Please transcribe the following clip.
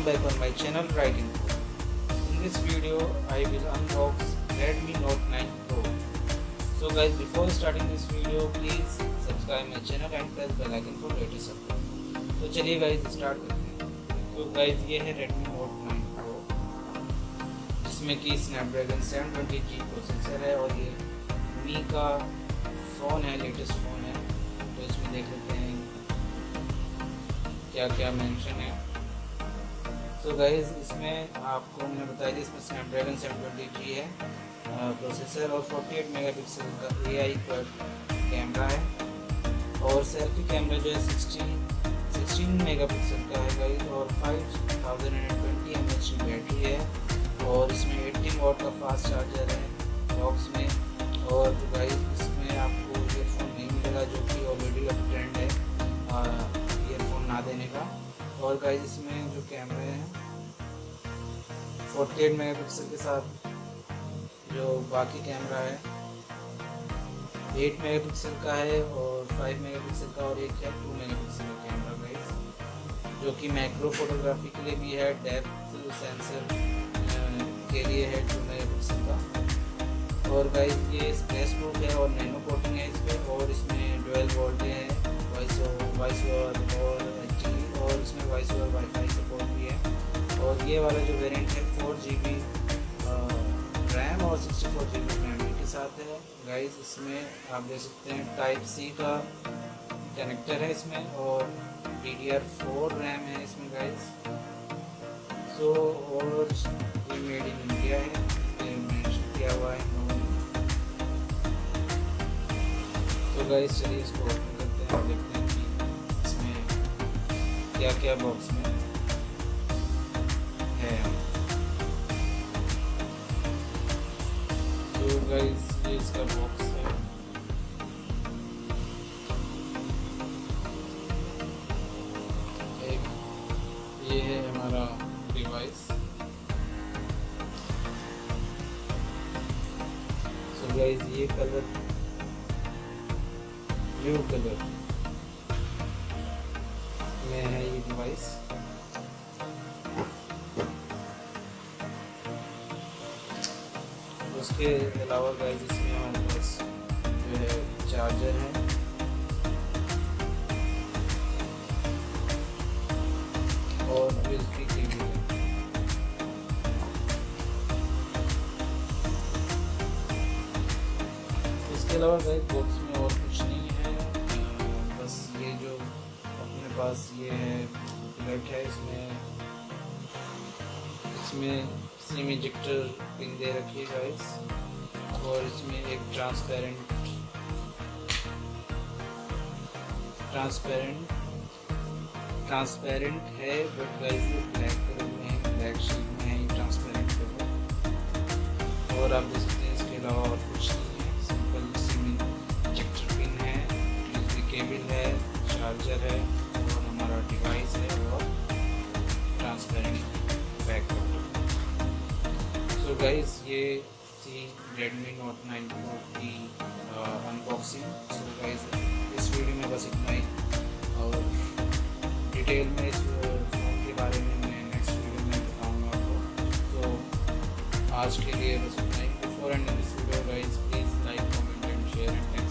back on my channel Right Info. In this video I will unbox Redmi Note 9 Pro. So guys, before starting this video please subscribe my channel and press bell icon for latest update. तो चलिए guys start करते हैं। तो guys ये है Redmi Note 9 Pro जिसमें कि Snapdragon 720G processor है और ये मी का फ़ोन है, लेटेस्ट फ़ोन है। तो इसमें देख लेते हैं क्या क्या मेंशन है। तो गाइज इसमें आपको मैंने बताया कि इसमें स्नैपड्रैगन 720G है प्रोसेसर और 48 मेगापिक्सल का AI पर कैमरा है और सेल्फी कैमरा जो है 16 मेगापिक्सल का है गाइज और 5020 mAh की बैटरी है और इसमें 18 वाट का फास्ट चार्जर है बॉक्स में। और गाइज इसमें आपको ईयरफोन नहीं मिलेगा जो कि ऑलरेडी अब ट्रेंड है ईयरफोन ना देने का। और गाइज इसमें जो कैमरे हैं 48 मेगापिक्सल के साथ जो बाकी कैमरा है 8 मेगापिक्सल का है और 5 मेगापिक्सल का और एक है 2 मेगापिक्सल का कैमरा गाइज, जो कि मैक्रो फोटोग्राफी के लिए भी है, डेप्थ सेंसर के लिए है 2 मेगापिक्सल का। और गाइज ये स्पेस प्रूफ है और नैनो कोटिंग है इस पर और इसमें डुअल वोल्टे है, वॉइस ओवर और HD और इसमें वॉइस ओवर वाईफाई सपोर्ट भी है। और ये वाला जो वेरिएंट है 4GB रैम और 64GB मेमोरी के साथ है गाइज। इसमें आप देख सकते हैं टाइप C का कनेक्टर है इसमें और DDR4 रैम है इसमें गाइज। सो और ये मेड इन इंडिया है, इसमें मेंशन किया हुआ है। तो गाइज चलिए इसको ओपन करते हैं, देखते हैं कि इसमें क्या क्या बॉक्स में है। तो गाइज ये इसका बॉक्स है। एक ये है हमारा डिवाइस। सो गाइज ये कलर ब्लू कलर में है ये डिवाइस। उसके अलावा गाइस इसमें हमारे पास जो है चार्जर है और USB केबल है। इसके अलावा गाइस बॉक्स में और कुछ नहीं है, बस ये जो अपने पास ये है बुकलेट है। इसमें सिम इजेक्टर पिन दे रखी है गाइस और इसमें एक ट्रांसपेरेंट है बट गाइस ये ब्लैक कलर में है, ब्लैक शेड में है ये ट्रांसपेरेंट कलर। और आप देख सकते हैं इसके अलावा और कुछ नहीं है, सिंपल सिम इजेक्टर पिन है, USB केबल है, चार्जर है और हमारा डिवाइस है और ट्रांसपेरेंट बैक कवर। तो गाइस ये थी Redmi Note 9 Pro की अनबॉक्सिंग। सो गाइस इस वीडियो में बस इतना ही और डिटेल में इस फ़ोन के बारे में मैं नेक्स्ट वीडियो में बताऊंगा आपको। तो आज के लिए बस इतना ही। Before ending this video guys please like, comment and share and